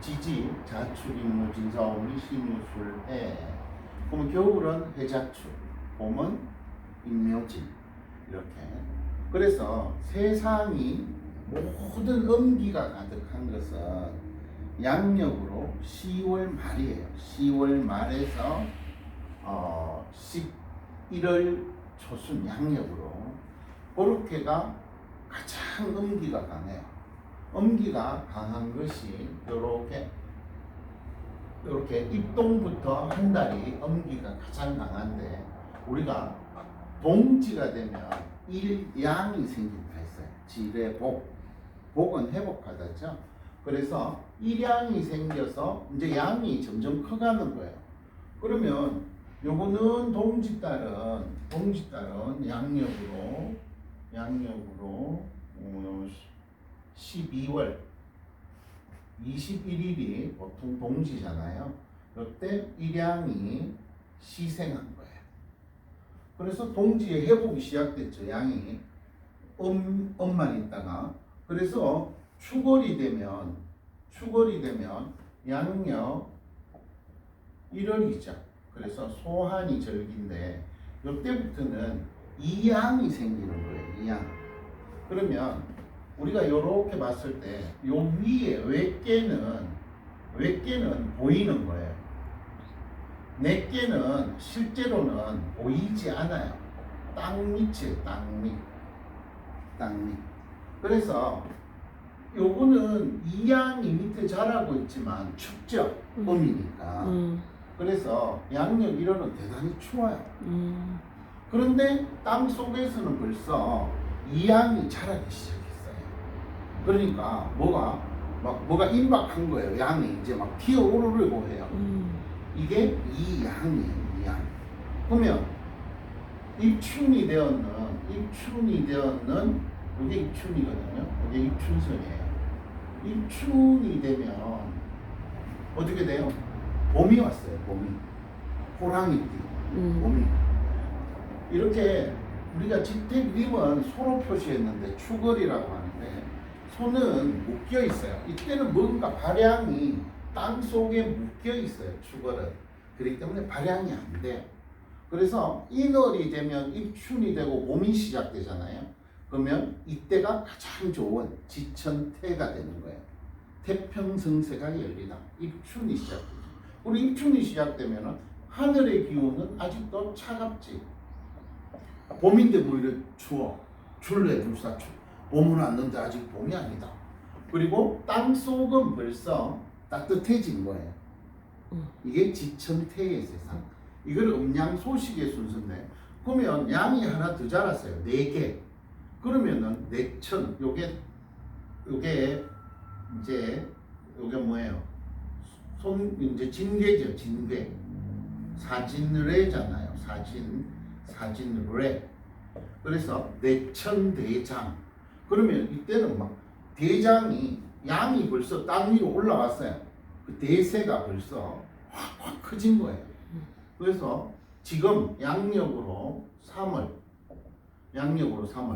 지지, 자축인무, 진사오미, 신유술해. 그러면 겨울은 해자축, 봄은 인묘진 이렇게. 그래서 세상이 모든 엄기가 가득한 것은 양력으로 10월 말이에요. 10월 말에서 11월 초순 양력으로 그렇게가 가장 엄기가 강해요. 엄기가 강한 것이 이렇게 입동부터 한 달이 엄기가 가장 강한데, 우리가 동지가 되면 일양이 생긴다 했어요. 지례복, 복은 회복하다죠. 그래서 일양이 생겨서 이제 양이 점점 커가는 거예요. 그러면 요거는 동지달은 양력으로 12월 21일이 보통 동지잖아요. 이때 일양이 시생한 거예요. 그래서 동지의 회복이 시작됐죠. 양이 엄만 있다가. 그래서 추월이 되면 양력 1월이죠. 그래서 소한이 절기인데 이때부터는 이양이 생기는 거예요. 이양. 그러면 우리가 이렇게 봤을 때 요 위에 외께는 보이는 거예요. 내께는 실제로는 보이지 않아요. 땅 밑에 땅 밑. 그래서 요거는 이양이 밑에 자라고 있지만 춥죠. 봄이니까. 그래서 양력 1월은 대단히 추워요. 그런데 땅 속에서는 벌써 이양이 자라기 시작했어요. 그러니까 뭐가 임박한 거예요. 양이 이제 막 튀어오르려고 해요. 이게 이양이에요. 이양. 그러면 입춘이 되었는 이게 입춘이거든요. 이게 입춘선이에요. 입춘이 되면 어떻게 돼요? 봄이 왔어요. 봄이. 호랑이띠. 봄이. 이렇게 우리가 지택림은 소로 표시했는데 추걸이라고 하는데, 소는 묶여 있어요. 이때는 뭔가 발양이 땅 속에 묶여 있어요. 추걸은. 그렇기 때문에 발양이 안 돼요. 그래서 인월이 되면 입춘이 되고 봄이 시작되잖아요. 그러면 이때가 가장 좋은 지천태가 되는 거예요. 태평성세가 열리다. 입춘이 시작되죠. 우리 입춘이 시작되면 하늘의 기온은 아직도 차갑지. 봄인데 뭐 이래 추워. 줄래 불사추. 봄은 왔는데 아직 봄이 아니다. 그리고 땅속은 벌써 따뜻해진 거예요. 이게 지천태의 세상. 이걸 음양소식의 순서인데, 그러면 양이 하나 더 자랐어요. 4개. 그러면은 내천, 요게 뭐예요? 이제 진괴죠. 진괴. 사진례잖아요. 사진례. 그래서 내천대장. 그러면 이때는 막 대장이, 양이 벌써 땅 위로 올라왔어요. 그 대세가 벌써 확 커진 거예요. 그래서 지금 양력으로 3월.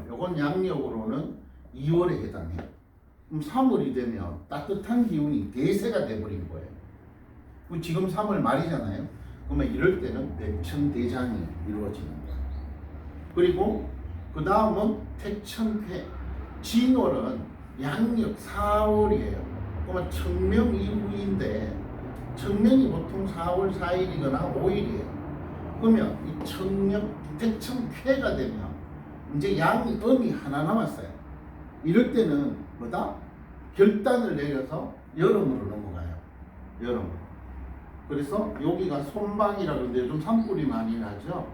요건 양력으로는 2월에 해당해요. 그럼 3월이 되면 따뜻한 기운이 대세가 돼버린 거예요. 지금 3월 말이잖아요. 그러면 이럴 때는 내천대장이 이루어지는 거예요. 그리고 그 다음은 태천태. 진월은 양력 4월이에요. 그러면 청명 이후인데, 청명이 보통 4월 4일이거나 5일이에요. 그러면 이 태천쾌가 되면 이제 음이 하나 남았어요. 이럴 때는 결단을 내려서 여름으로 넘어가요. 여름으로. 그래서 여기가 손방이라 그러는데 요즘 산불이 많이 나죠.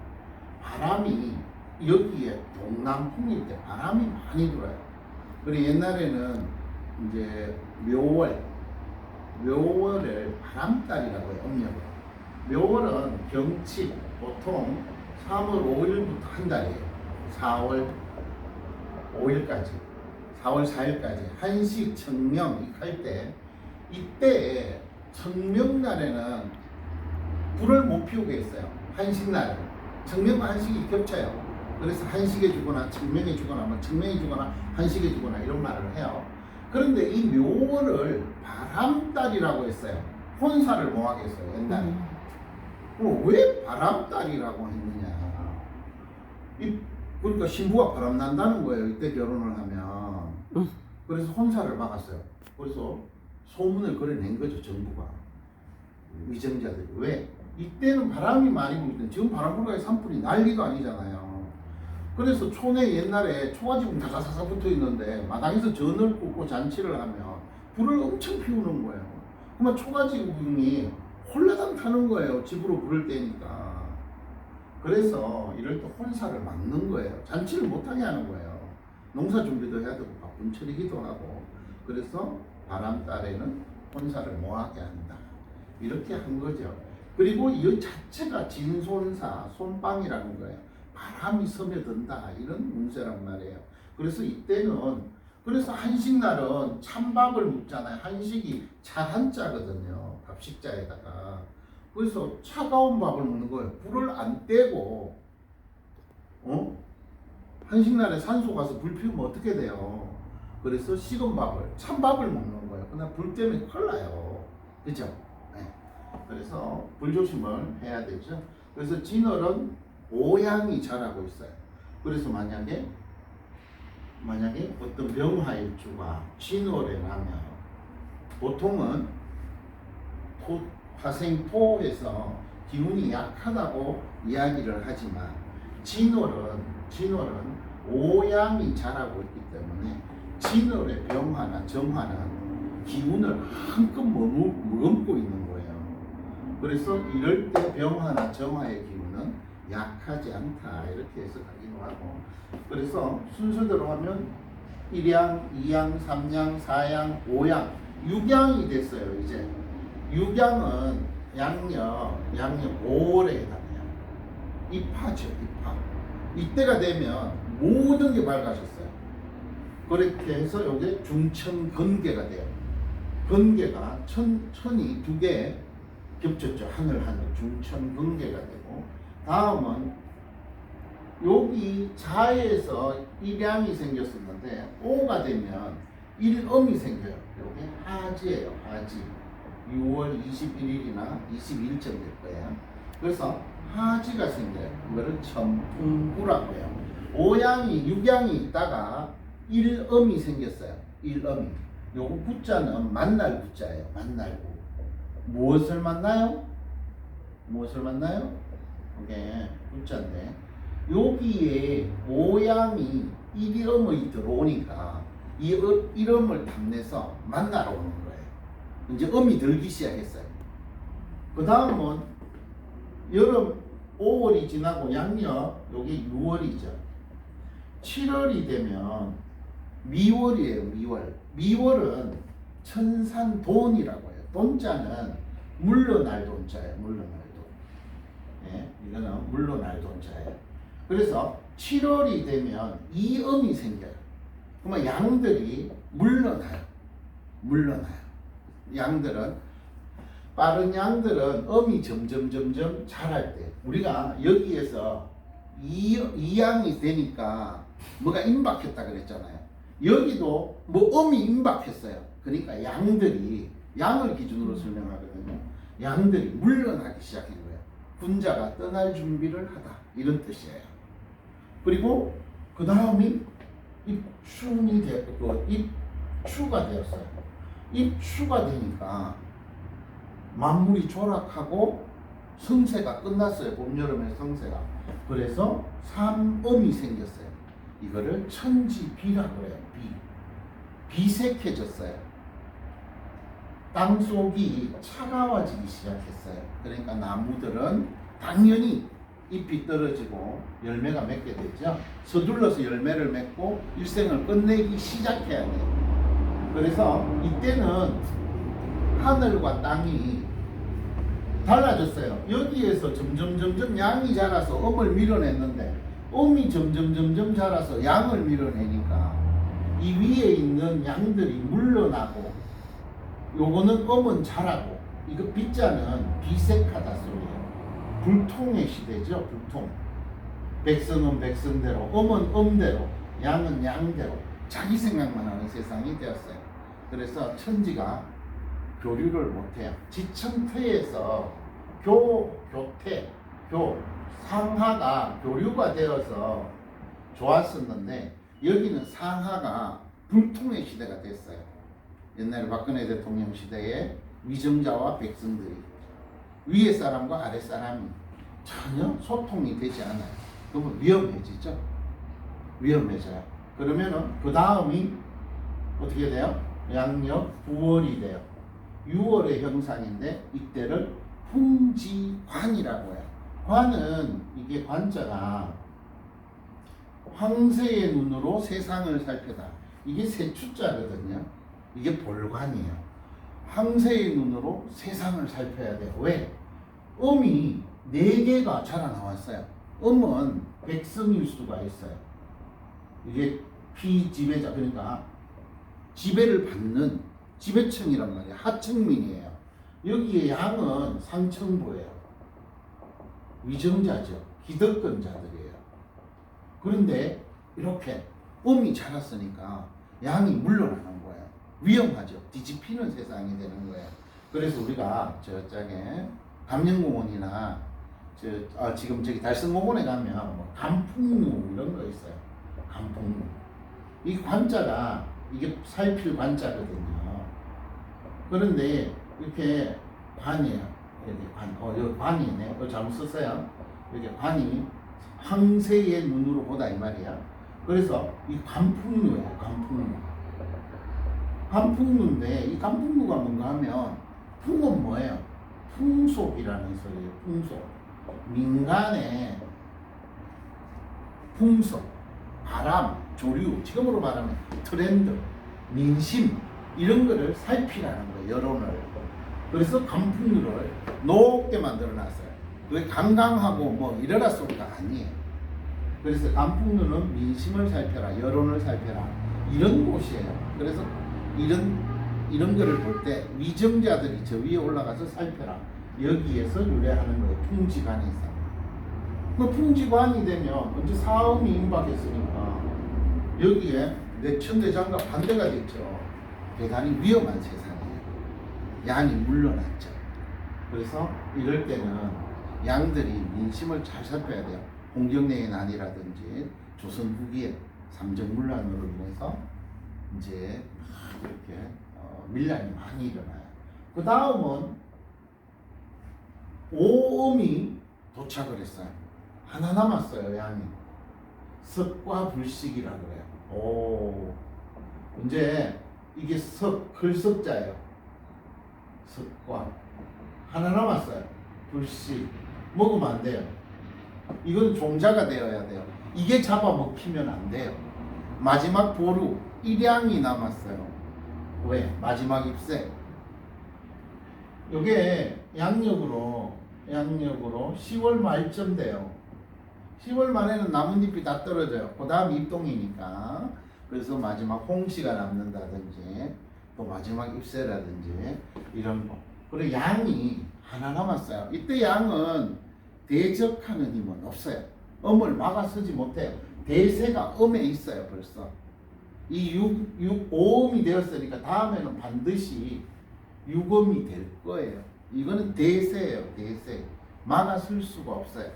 바람이 여기에 동남풍일 때 바람이 많이 불어요. 그리고 옛날에는 이제 묘월을 바람달이라고 해요. 음력을. 묘월은 경칩, 보통 3월 5일부터 한 달이에요. 4월 5일까지, 4월 4일까지 한식 청명 할 때, 이때 청명날에는 불을 못 피우게 했어요. 한식날. 청명과 한식이 겹쳐요. 그래서 한식에 주거나 청명에 주거나, 청명에 주거나 한식에 주거나 이런 말을 해요. 그런데 이 묘월을 바람달이라고 했어요. 혼사를 뭐하게 했어요 옛날에. 왜 바람달이라고 했느냐. 그러니까 신부가 바람 난다는 거예요 이때 결혼을 하면. 그래서 혼사를 막았어요. 그래서 소문을 걸어낸 거죠 정부가. 위정자들이. 왜? 이때는 바람이 많이 불거든. 지금 바람 불가에 산불이 난리도 아니잖아요. 그래서 촌에 옛날에 초가지붕 다사사사 붙어 있는데 마당에서 전을 꽂고 잔치를 하면 불을 엄청 피우는 거예요. 그러면 초가지붕이 홀라당 타는 거예요. 집으로 불을 떼니까. 그래서 이럴 때 혼사를 막는 거예요. 잔치를 못하게 하는 거예요. 농사 준비도 해야 되고 바쁜 철이기도 하고. 그래서 바람달에는 혼사를 못하게 한다. 이렇게 한 거죠. 그리고 이 자체가 진손사, 손방이라는 거예요. 바람이 스며든다 이런 운세란 말이에요. 그래서 이때는 그래서 한식날은 찬밥을 먹잖아요. 한식이 차한자거든요. 밥식자에다가. 그래서 차가운 밥을 먹는 거예요. 불을 안 떼고 한식날에 산소 가서 불 피우면 어떻게 돼요? 그래서 식은 밥을 찬밥을 먹는 거예요. 그러나 불 때문에 큰일 나요. 그죠? 네. 그래서 불조심을 해야 되죠. 그래서 진월은 오양이 자라고 있어요. 그래서 만약에 어떤 병화일주가 진월에 나면 보통은 화생토에서 기운이 약하다고 이야기를 하지만 진월은 오양이 자라고 있기 때문에 진월의 병화나 정화는 기운을 한껏 머금고 있는 거예요. 그래서 이럴 때 병화나 정화의 기운은 약하지 않다 이렇게 해석하기도 하고. 그래서 순서대로 하면 1양, 2양, 3양, 4양, 5양, 6양이 됐어요. 이제 6양은 양력 5월에 해당해요. 입하죠. 입하. 이때가 되면 모든 게 밝아졌어요. 그렇게 해서 이게 중천근계가 돼요. 근계가 천이 두 개 겹쳤죠. 하늘 중천근계가 되고, 다음은 여기 자에서 일양이 생겼었는데 오가 되면 일음이 생겨요. 여기 하지예요. 하지. 6월 21일이나 22일쯤 될 거예요. 그래서 하지가 생겨요. 이거를 천풍구라고 해요. 6양이 있다가 일음이 생겼어요. 일음이. 요거 구자는 만날 구자예요. 만날구. 무엇을 만나요? 이게 구자인데 여기에 5양이 일음이 들어오니까 이 일음을 탐내서 만나러 오는 거예요. 이제 음이 들기 시작했어요. 그 다음은 여름 5월이 지나고 양력 여기 6월이죠. 7월이 되면 미월이에요. 미월은 천산돈이라고 해요. 돈자는 물러날 돈자예요. 물러날 돈. 예, 이거는 물러날 돈자예요. 그래서 7월이 되면 이음이 생겨요. 그러면 양들이 물러나요. 빠른 양들은 음이 점점 자랄 때 우리가 여기에서 이양이 되니까 뭐가 임박했다 그랬잖아요. 여기도 뭐 음이 임박했어요. 그러니까 양을 기준으로 설명하거든요. 양들이 물러나기 시작한 거예요. 군자가 떠날 준비를 하다 이런 뜻이에요. 그리고 그 다음이 입추가 되었어요. 입추가 되니까 만물이 조락하고 성세가 끝났어요. 봄, 여름의 성세가. 그래서 삼음이 생겼어요. 이거를 천지비라고 해요. 비색해졌어요. 땅속이 차가워지기 시작했어요. 그러니까 나무들은 당연히 잎이 떨어지고 열매가 맺게 되죠. 서둘러서 열매를 맺고 일생을 끝내기 시작해야 돼요. 그래서 이때는 하늘과 땅이 달라졌어요. 여기에서 점점 양이 자라서 음을 밀어냈는데 음이 점점 자라서 양을 밀어내니까 이 위에 있는 양들이 물러나고 요거는 음은 자라고 이거 비자는 비색하다 소리예요. 불통의 시대죠. 불통. 백성은 백성대로, 음은 음대로, 양은 양대로 자기 생각만 하는 세상이 되었어요. 그래서 천지가 교류를 못해요. 지청태에서 교태, 상하가 교류가 되어서 좋았었는데 여기는 상하가 불통의 시대가 됐어요. 옛날에 박근혜 대통령 시대에 위정자와 백성들이 위에 사람과 아래 사람이 전혀 소통이 되지 않아요. 그러면 위험해지죠. 위험해져요. 그러면은 그 다음이 어떻게 돼요? 양력 9월이 돼요. 6월의 형상인데 이때를 풍지관이라고 해요. 관은 이게 관자가 황새의 눈으로 세상을 살펴다. 이게 세추자거든요. 이게 볼관이에요. 황새의 눈으로 세상을 살펴야 돼요. 왜? 음이 4개가 자라나왔어요. 음은 백성일 수가 있어요. 이게 피지배자, 그러니까 지배를 받는 지배층이란 말이에요. 하층민이에요. 여기에 양은 상층부예요. 위정자죠. 기득권자들이에요. 그런데 이렇게 음이 자랐으니까 양이 물러나는 거예요. 위험하죠. 뒤집히는 세상이 되는 거예요. 그래서 우리가 저쪽에 감령공원이나 지금 저기 달성공원에 가면 뭐 감풍루 이런 거 있어요. 감풍루. 이 관자가 이게 살필 관자거든요. 그런데 이렇게 관이에요. 이렇게 여기 관이네. 잘못 썼어요. 이렇게 관이 황새의 눈으로 보다 이 말이야. 그래서 이 감풍루예요. 감풍루. 감풍루인데 이 감풍루가 뭔가 하면 풍은 뭐예요? 풍속이라는 소리예요. 풍속. 민간의 풍속, 바람, 조류, 지금으로 말하면 트렌드, 민심 이런 거를 살피라는 거예요. 여론을. 그래서 감풍루를 높게 만들어 놨어요. 그게 강강하고 뭐 이래라 소리가 아니에요. 그래서 감풍루는 민심을 살펴라, 여론을 살펴라 이런 곳이에요. 그래서 이런 거를 볼 때 위정자들이 저 위에 올라가서 살펴라. 여기에서 유래하는 거예요. 풍지관에서. 그 풍지관이 되면 언제 사음이 임박했으니까 여기에 내천대장과 반대가 됐죠. 대단히 위험한 세상이에요. 양이 물러났죠. 그래서 이럴 때는 양들이 민심을 잘 살펴야 돼요. 홍경래의 난이라든지 조선 후기에 삼정문란으로 인해서 이제 막 이렇게 밀란이 많이 일어나요. 그 다음은 오음이 도착을 했어요. 하나 남았어요. 양이 석과 불식이라 그래요. 오, 이제 이게 글석자예요. 석과 하나 남았어요. 불식 먹으면 안 돼요. 이건 종자가 되어야 돼요. 이게 잡아먹히면 안 돼요. 마지막 보루 일양이 남았어요. 왜? 마지막 잎새. 요게 양력으로 10월 말쯤 돼요. 10월 말에는 나뭇잎이 다 떨어져요. 그 다음 입동이니까. 그래서 마지막 홍시가 남는다든지 또 마지막 잎새라든지 이런 거. 그리고 양이 하나 남았어요. 이때 양은 대적하는 힘은 없어요. 음을 막아서지 못해요. 대세가 음에 있어요. 벌써 이 5음이 되었으니까 다음에는 반드시 6음이 될 거예요. 이거는 대세예요. 대세. 막아설 수가 없어요.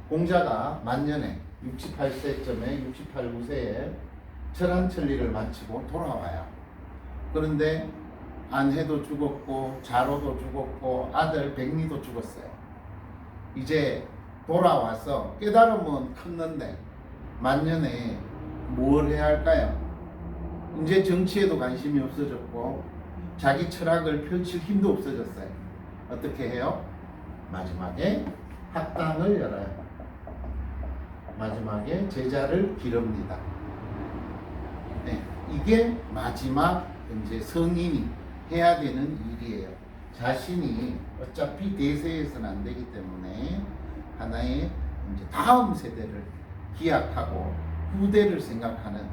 공자가 만년에 68세쯤에 68, 9세에 철한천리를 마치고 돌아와요. 그런데 안해도 죽었고 자로도 죽었고 아들 백리도 죽었어요. 이제 돌아와서 깨달음은 컸는데 만년에 뭘 해야 할까요? 이제 정치에도 관심이 없어졌고 자기 철학을 펼칠 힘도 없어졌어요. 어떻게 해요? 마지막에 학당을 열어요. 마지막에 제자를 기릅니다. 네, 이게 마지막 이제 성인이 해야 되는 일이에요. 자신이 어차피 대세에서는 안 되기 때문에 하나의 이제 다음 세대를 기약하고 후대를 생각하는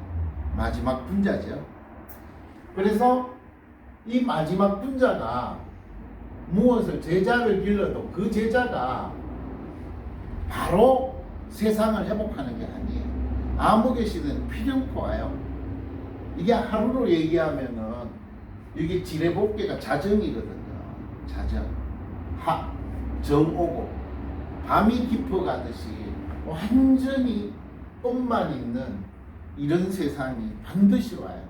마지막 분자죠. 그래서 이 마지막 분자가 무엇을 제자를 길러도 그 제자가 바로 세상을 회복하는 게 아니에요. 암흑의 시대는 필연포화요. 이게 하루로 얘기하면은 이게 지레복개가 자정이거든요. 자정. 정오고 밤이 깊어가듯이 완전히 엄만 있는 이런 세상이 반드시 와요.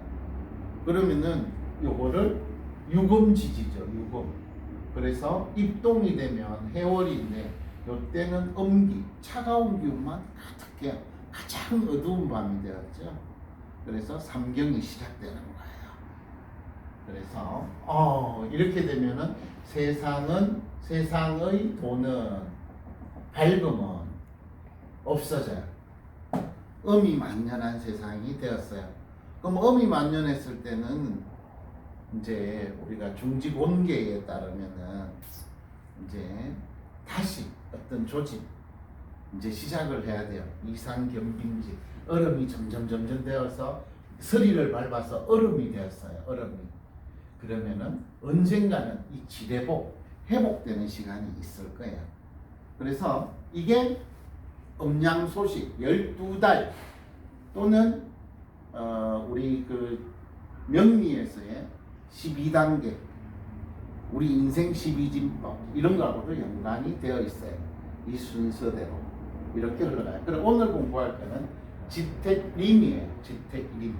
그러면은 요거를 유금지지죠. 유금. 그래서 입동이 되면 해월인데 요때는 음기, 차가운 기운만 가득해요. 가장 어두운 밤이 되었죠. 그래서 삼경이 시작되는 거예요. 그래서 이렇게 되면은 세상의 돈은 밝음은 없어져요. 음이 만연한 세상이 되었어요. 그럼 음이 만연했을 때는 이제 우리가 중직원계에 따르면은 이제 다시 어떤 조직 이제 시작을 해야 돼요. 이상경빈지 얼음이 점점 되어서 서리를 밟아서 얼음이 되었어요. 얼음이. 그러면은 언젠가는 이 회복되는 시간이 있을 거예요. 그래서 이게 음양소식 12달 또는 우리 그 명리에서의 12단계 우리 인생 12진법 이런 거하고도 연관이 되어 있어요. 이 순서대로 이렇게 흘러가요. 그럼 오늘 공부할 거는 지택림이에요. 지택림.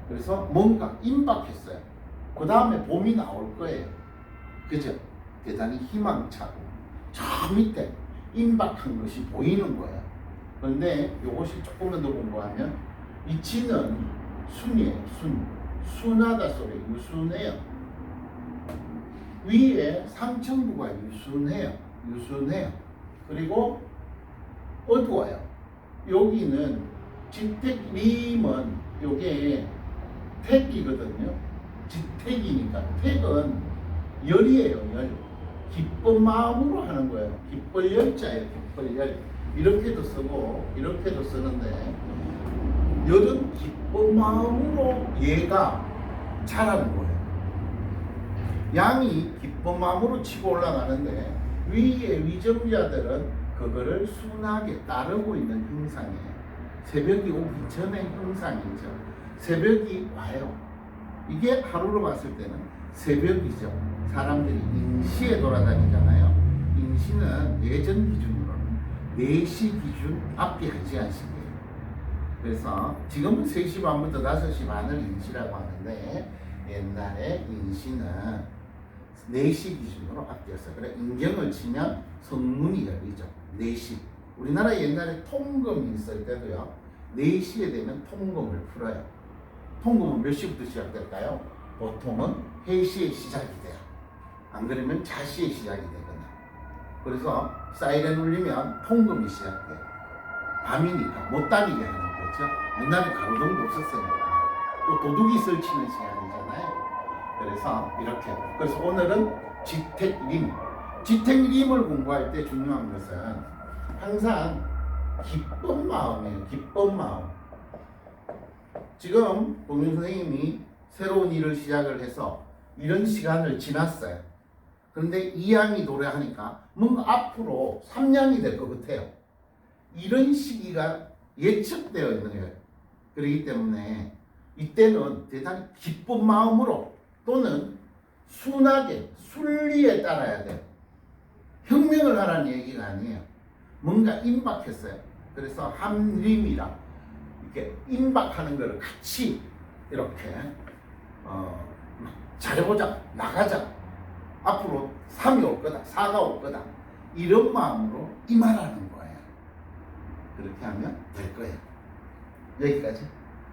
그래서 뭔가 임박했어요. 그 다음에 봄이 나올 거예요. 그죠? 대단히 희망차고 저 밑에 임박한 것이 보이는 거예요. 그런데 이것이 조금만 더 공부하면 이 지는 순이에요. 순하다 소리 유순해요. 위에 상천부가 유순해요. 그리고 어두워요. 여기는 지택림은 요게 택이거든요. 지택이니까 택은 열이에요. 열. 기쁜 마음으로 하는 거예요. 기쁠 열자예요. 기쁠 열. 이렇게도 쓰고 이렇게도 쓰는데 열은 기쁜 마음으로 얘가 자라는 거예요. 양이 기쁜 마음으로 치고 올라가는데 위에 위정자들은 그거를 순하게 따르고 있는 형상이에요. 새벽이 오기 전의 형상이죠. 새벽이 와요. 이게 하루로 봤을 때는 새벽이죠. 사람들이 인시에 돌아다니잖아요. 인시는 예전 기준으로는 4시 기준 앞이 하지 않습니다. 그래서 지금은 3시 반부터 5시 반을 인시라고 하는데 옛날에 인시는 4시 기준으로 앞이었어요. 그래 인경을 치면 성문이 열리죠. 4시. 우리나라 옛날에 통금이 있을 때도요. 4시에 되면 통금을 풀어요. 통금은 몇 시부터 시작될까요? 보통은 3시에 시작이 돼요. 안 그러면 자시에 시작이 되거든요. 그래서 사이렌 울리면 통금이 시작돼요. 밤이니까 못 다니게 하는 거죠. 옛날에 가로등도 없었으니까. 또 도둑이 설치는 시간이잖아요. 그래서 이렇게. 그래서 오늘은 지택림. 지택림을 공부할 때 중요한 것은 항상 기쁜 마음이에요. 기쁜 마음. 지금 동윤 선생님이 새로운 일을 시작을 해서 이런 시간을 지났어요. 그런데 2양이 노래하니까 뭔가 앞으로 3양이 될 것 같아요. 이런 시기가 예측되어 있는 거예요. 그렇기 때문에 이때는 대단히 기쁜 마음으로 또는 순하게 순리에 따라야 돼요. 혁명을 하라는 얘기가 아니에요. 뭔가 임박했어요. 그래서 함림이라 이렇게 임박하는 것을 같이 이렇게 잘해보자, 나가자, 앞으로 3이 올 거다, 4가 올 거다, 이런 마음으로 임하라는 거예요. 그렇게 하면 될 거예요. 여기까지.